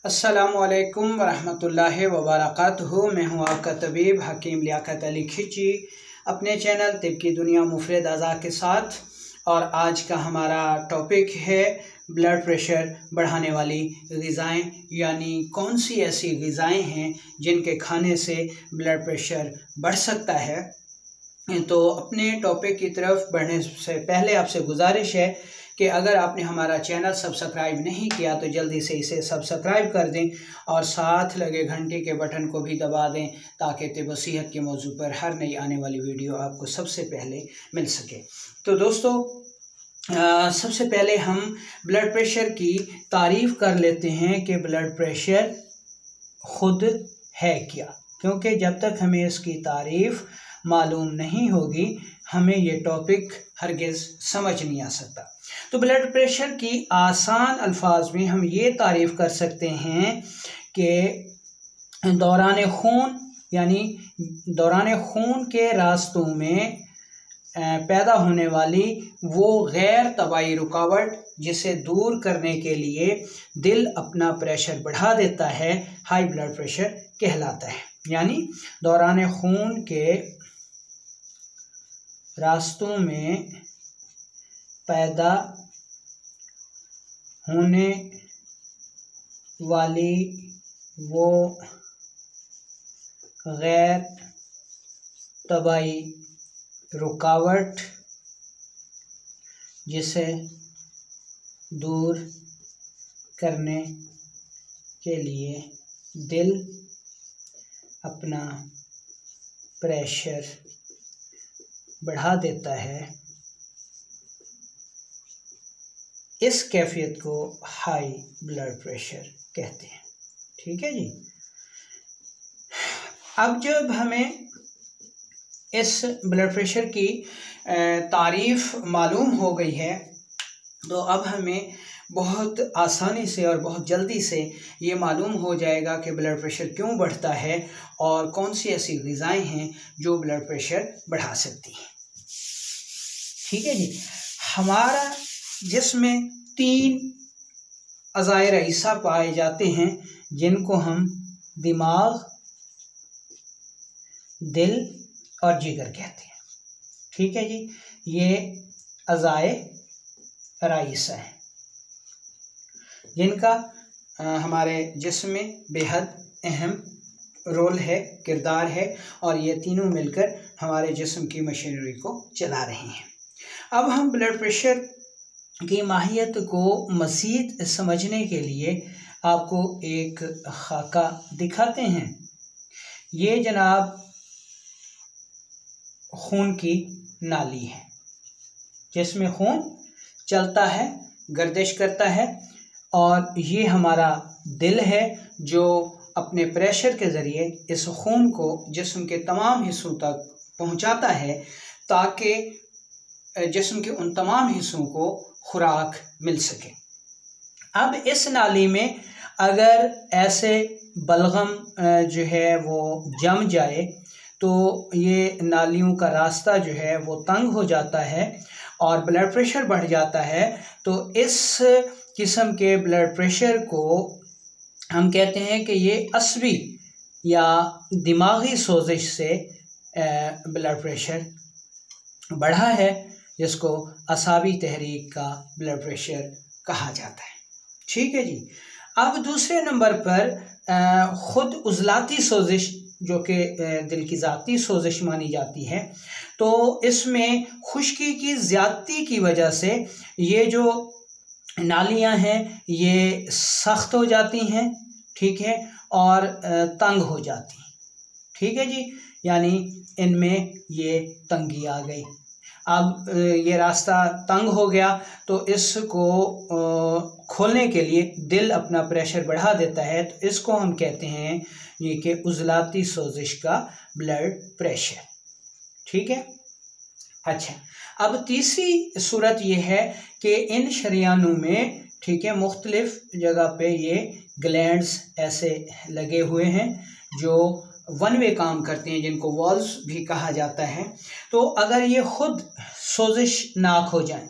अस्सलामुअलैकुम वरहमतुल्लाहि वबरकातुहू। मैं हूँ आपका तबीब हकीम लियाकत अली खिची अपने चैनल तिब की दुनिया मुफरद अज़ा के साथ। और आज का हमारा टॉपिक है ब्लड प्रेशर बढ़ाने वाली ग़िज़ाएँ, यानी कौन सी ऐसी ग़िज़ाएँ हैं जिनके खाने से ब्लड प्रेशर बढ़ सकता है। तो अपने टॉपिक की तरफ बढ़ने से पहले आपसे गुजारिश है कि अगर आपने हमारा चैनल सब्सक्राइब नहीं किया तो जल्दी से इसे सब्सक्राइब कर दें और साथ लगे घंटे के बटन को भी दबा दें ताकि तिब सेहत के मौजू पर हर नई आने वाली वीडियो आपको सबसे पहले मिल सके। तो दोस्तों, सबसे पहले हम ब्लड प्रेशर की तारीफ़ कर लेते हैं कि ब्लड प्रेशर ख़ुद है क्या, क्योंकि जब तक हमें इसकी तारीफ़ मालूम नहीं होगी हमें ये टॉपिक हरगिज़ समझ नहीं आ सकता। तो ब्लड प्रेशर की आसान अल्फाज में हम ये तारीफ़ कर सकते हैं कि दौरान खून, यानी दौरान खून के रास्तों में पैदा होने वाली वो गैर तबाई रुकावट जिसे दूर करने के लिए दिल अपना प्रेशर बढ़ा देता है, हाई ब्लड प्रेशर कहलाता है। यानी दौरान खून के रास्तों में पैदा होने वाली वो गैर तबाई रुकावट जिसे दूर करने के लिए दिल अपना प्रेशर बढ़ा देता है, इस कैफियत को हाई ब्लड प्रेशर कहते हैं। ठीक है जी। अब जब हमें इस ब्लड प्रेशर की तारीफ़ मालूम हो गई है तो अब हमें बहुत आसानी से और बहुत जल्दी से ये मालूम हो जाएगा कि ब्लड प्रेशर क्यों बढ़ता है और कौन सी ऐसी ग़िज़ाएँ हैं जो ब्लड प्रेशर बढ़ा सकती हैं। ठीक है जी। हमारा जिस्म में 3 अज़ाए रईसा पाए जाते हैं जिनको हम दिमाग, दिल और जिगर कहते हैं। ठीक है जी। ये अज़ाए रईसा हैं जिनका हमारे जिस्म में बेहद अहम रोल है, किरदार है, और ये तीनों मिलकर हमारे जिस्म की मशीनरी को चला रहे हैं। अब हम ब्लड प्रेशर की माहियत को मज़ीद समझने के लिए आपको एक खाका दिखाते हैं। ये जनाब खून की नाली है जिसमें खून चलता है, गर्दिश करता है, और ये हमारा दिल है जो अपने प्रेशर के ज़रिए इस खून को जिस्म के तमाम हिस्सों तक पहुंचाता है ताकि जिस्म के उन तमाम हिस्सों को खुराक मिल सके। अब इस नाली में अगर ऐसे बलगम जो है वो जम जाए तो ये नालियों का रास्ता जो है वो तंग हो जाता है और ब्लड प्रेशर बढ़ जाता है। तो इस किस्म के ब्लड प्रेशर को हम कहते हैं कि ये असबी या दिमागी सोजिश से ब्लड प्रेशर बढ़ा है, जिसको असाबी तहरीक का ब्लड प्रेशर कहा जाता है। ठीक है जी। अब दूसरे नंबर पर ख़ुद उज़लाती सोजिश जो कि दिल की ज़ाती सोजिश मानी जाती है, तो इसमें खुश्की की ज़्यादती की वजह से ये जो नालियां हैं ये सख्त हो जाती हैं, ठीक है, और तंग हो जाती हैं। ठीक है जी। यानी इनमें ये तंगी आ गई। अब ये रास्ता तंग हो गया तो इसको खोलने के लिए दिल अपना प्रेशर बढ़ा देता है, तो इसको हम कहते हैं ये कि उज़लाती सोजिश का ब्लड प्रेशर। ठीक है। अच्छा, अब तीसरी सूरत ये है कि इन शरियानों में, ठीक है, मुख्तलिफ जगह पे ये ग्लैंड्स ऐसे लगे हुए हैं जो वन वे काम करते हैं, जिनको वॉल्व्स भी कहा जाता है। तो अगर ये खुद सोजिश नाक हो जाए,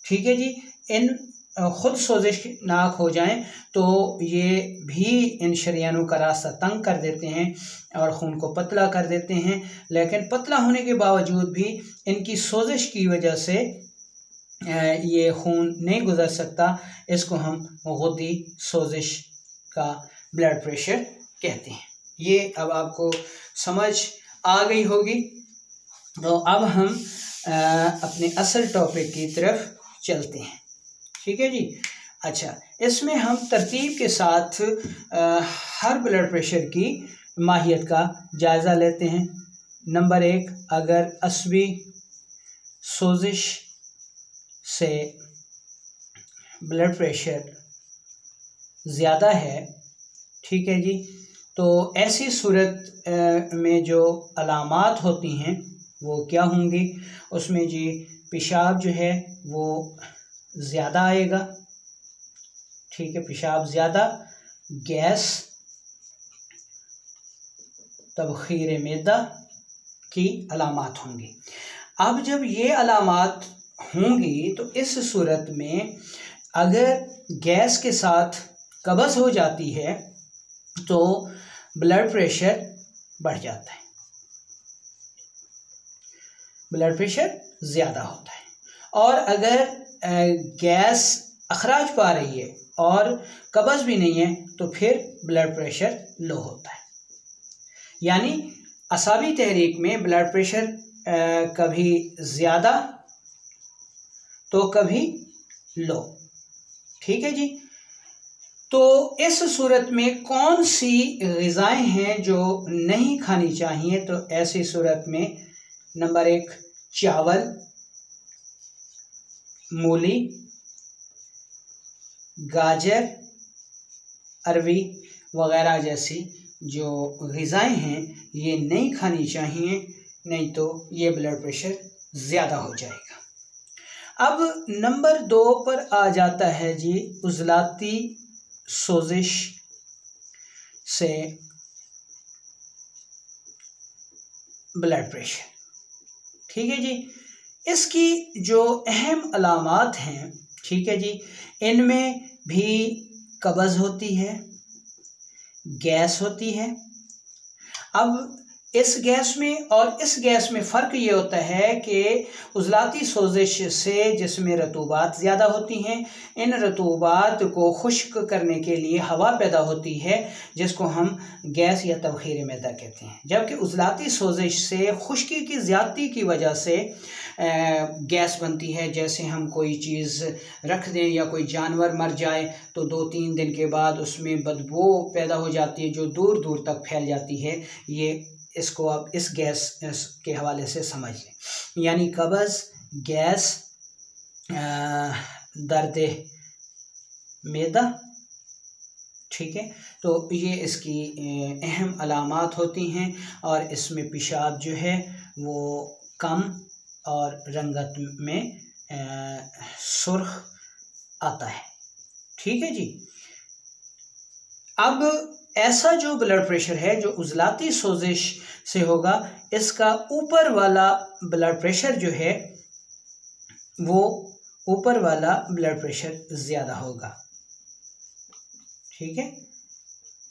ठीक है जी, इन खुद सोजिशनाक हो जाएं तो ये भी इन शरीयानों का रास्ता तंग कर देते हैं और खून को पतला कर देते हैं। लेकिन पतला होने के बावजूद भी इनकी सोजिश की वजह से ये खून नहीं गुजर सकता। इसको हम गुद्दी सोजिश का ब्लड प्रेशर कहते हैं। ये अब आपको समझ आ गई होगी। तो अब हम अपने असल टॉपिक की तरफ चलते हैं। ठीक है जी। अच्छा, इसमें हम तरतीब के साथ हर ब्लड प्रेशर की माहियत का जायज़ा लेते हैं। नंबर 1, अगर असबी सोजिश से ब्लड प्रेशर ज़्यादा है, ठीक है जी, तो ऐसी सूरत में जो अलामात होती हैं वो क्या होंगी? उसमें जी पेशाब जो है वो ज़्यादा आएगा, ठीक है, पेशाब ज़्यादा, गैस, तबखीर मैदा की अलामात होंगी। अब जब ये अलामात होंगी तो इस सूरत में अगर गैस के साथ कब्ज़ हो जाती है तो ब्लड प्रेशर बढ़ जाता है, ब्लड प्रेशर ज़्यादा होता है। और अगर गैस अखराज पा रही है और कब्ज़ भी नहीं है तो फिर ब्लड प्रेशर लो होता है। यानी असाबी तहरीक में ब्लड प्रेशर कभी ज़्यादा तो कभी लो, ठीक है जी। तो इस सूरत में कौन सी ग़िज़ाएं हैं जो नहीं खानी चाहिए? तो ऐसी सूरत में नंबर 1, चावल, मूली, गाजर, अरवी वग़ैरह जैसी जो ग़िज़ाएं हैं ये नहीं खानी चाहिए, नहीं तो ये ब्लड प्रेशर ज़्यादा हो जाएगा। अब नंबर 2 पर आ जाता है जी उज़लाती सोजिश से ब्लड प्रेशर, ठीक है जी। इसकी जो अहम अलामात हैं, ठीक है जी, इनमें भी कब्ज़ होती है, गैस होती है। अब इस गैस में और इस गैस में फ़र्क ये होता है कि उज़लाती सोजिश से जिसमें रतूबात ज़्यादा होती हैं, इन रतूबात को खुश्क करने के लिए हवा पैदा होती है जिसको हम गैस या तबखीर मैदा कहते हैं। जबकि उज़लाती सोजिश से खुश्की की ज़्यादती की वजह से गैस बनती है। जैसे हम कोई चीज़ रख दें या कोई जानवर मर जाए तो 2-3 दिन के बाद उसमें बदबू पैदा हो जाती है जो दूर दूर तक फैल जाती है। ये इसको आप इस गैस के हवाले से समझ लें। यानी कब्ज़, गैस, दर्द मैदा, ठीक है, तो ये इसकी अहम अलामात होती हैं। और इसमें पेशाब जो है वो कम और रंगत में सुर्ख आता है, ठीक है जी। अब ऐसा जो ब्लड प्रेशर है जो उज़लाती सोजिश से होगा, इसका ऊपर वाला ब्लड प्रेशर जो है वो ऊपर वाला ब्लड प्रेशर ज़्यादा होगा, ठीक है,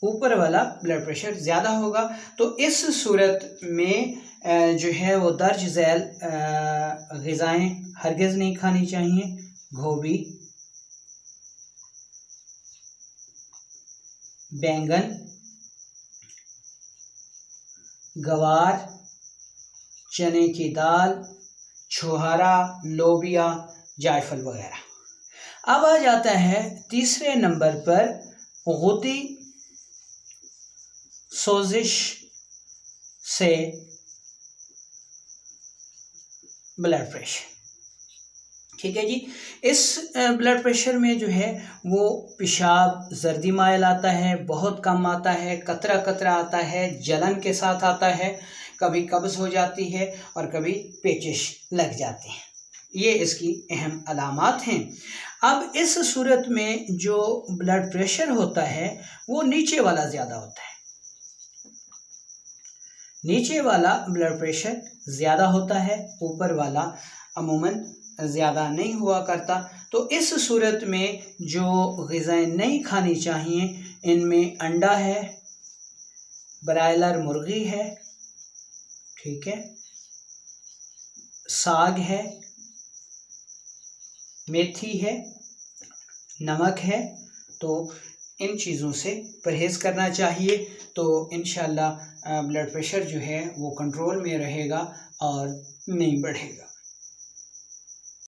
ऊपर वाला ब्लड प्रेशर ज़्यादा होगा। तो इस सूरत में जो है वो दर्ज झैल ग़िज़ाएं हरगिज़ नहीं खानी चाहिए। गोभी, बैंगन, गवार, चने की दाल, छुहारा, लोबिया, जायफल वगैरह। अब आ जाता है तीसरे नंबर पर गुद्दी सोजिश से ब्लड प्रेशर, ठीक है जी। इस ब्लड प्रेशर में जो है वो पेशाब जर्दी माइल आता है, बहुत कम आता है, कतरा कतरा आता है, जलन के साथ आता है, कभी कब्ज़ हो जाती है और कभी पेचिश लग जाती है। ये इसकी अहम अलामात हैं। अब इस सूरत में जो ब्लड प्रेशर होता है वो नीचे वाला ज़्यादा होता है, नीचे वाला ब्लड प्रेशर ज़्यादा होता है, ऊपर वाला अमूमन ज़्यादा नहीं हुआ करता। तो इस सूरत में जो ग़िज़ाएँ नहीं खानी चाहिए, इनमें अंडा है, ब्रायलर मुर्गी है, ठीक है, साग है, मेथी है, नमक है। तो इन चीज़ों से परहेज़ करना चाहिए। तो इंशाअल्लाह ब्लड प्रेशर जो है वो कंट्रोल में रहेगा और नहीं बढ़ेगा।